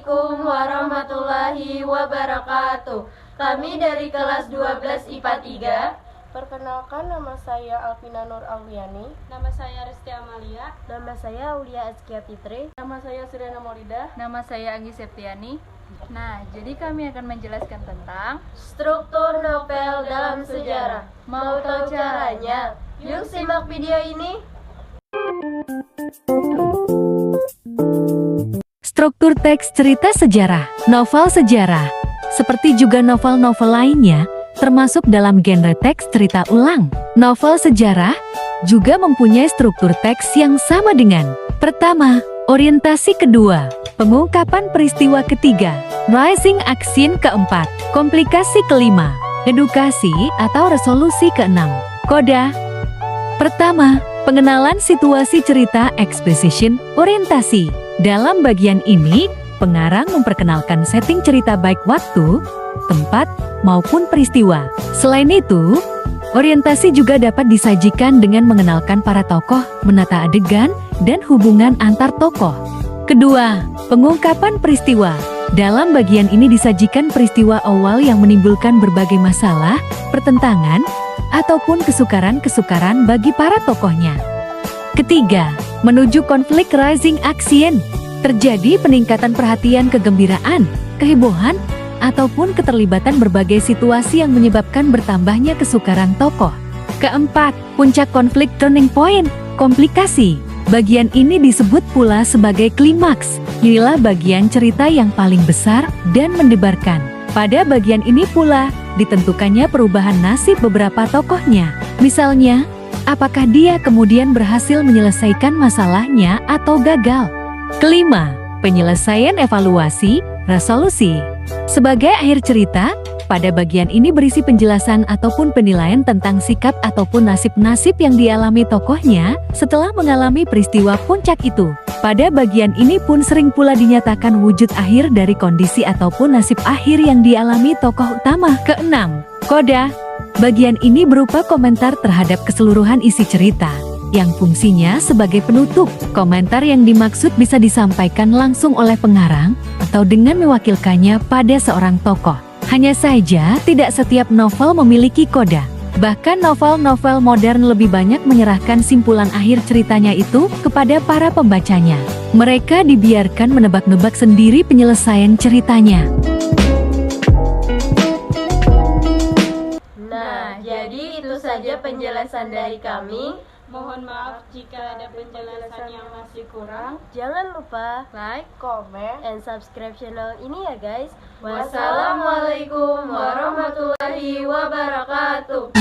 Assalamualaikum warahmatullahi wabarakatuh. Kami dari kelas 12 IPA 3. Perkenalkan, nama saya Alvina Nur Alwiani. Nama saya Resti Amalia. Nama saya Aulia Azkia Fitri. Nama saya Suriana Maulida. Nama saya Anggi Septiani. Nah, jadi kami akan menjelaskan tentang Struktur novel dalam sejarah. Mau tahu caranya? Yuk simak video ini. Struktur teks cerita sejarah, novel sejarah, seperti juga novel-novel lainnya, termasuk dalam genre teks cerita ulang. Novel sejarah juga mempunyai struktur teks yang sama dengan pertama, orientasi kedua, pengungkapan peristiwa ketiga, rising action keempat, komplikasi kelima, edukasi atau resolusi keenam. Koda pertama, pengenalan situasi cerita exposition, orientasi. Dalam bagian ini, pengarang memperkenalkan setting cerita baik waktu, tempat, maupun peristiwa. Selain itu, orientasi juga dapat disajikan dengan mengenalkan para tokoh, menata adegan, dan hubungan antar tokoh. Kedua, pengungkapan peristiwa. Dalam bagian ini disajikan peristiwa awal yang menimbulkan berbagai masalah, pertentangan, ataupun kesukaran-kesukaran bagi para tokohnya. Ketiga, menuju konflik rising action. Terjadi peningkatan perhatian, kegembiraan, kehebohan, ataupun keterlibatan berbagai situasi yang menyebabkan bertambahnya kesukaran tokoh. Keempat, puncak konflik turning point, komplikasi. Bagian ini disebut pula sebagai klimaks. Inilah bagian cerita yang paling besar dan mendebarkan. Pada bagian ini pula ditentukannya perubahan nasib beberapa tokohnya. Misalnya, apakah dia kemudian berhasil menyelesaikan masalahnya atau gagal? Kelima, penyelesaian evaluasi, resolusi. Sebagai akhir cerita, pada bagian ini berisi penjelasan ataupun penilaian tentang sikap ataupun nasib-nasib yang dialami tokohnya setelah mengalami peristiwa puncak itu. Pada bagian ini pun sering pula dinyatakan wujud akhir dari kondisi ataupun nasib akhir yang dialami tokoh utama. Keenam, koda. Bagian ini berupa komentar terhadap keseluruhan isi cerita, yang fungsinya sebagai penutup. Komentar yang dimaksud bisa disampaikan langsung oleh pengarang atau dengan mewakilkannya pada seorang tokoh. Hanya saja, tidak setiap novel memiliki koda. Bahkan novel-novel modern lebih banyak menyerahkan simpulan akhir ceritanya itu kepada para pembacanya. Mereka dibiarkan menebak-nebak sendiri penyelesaian ceritanya. Nah, jadi itu saja penjelasan dari kami. Mohon maaf jika ada penjelasan yang masih kurang. Jangan lupa like, comment, and subscribe channel ini ya guys. Wassalamualaikum warahmatullahi wabarakatuh.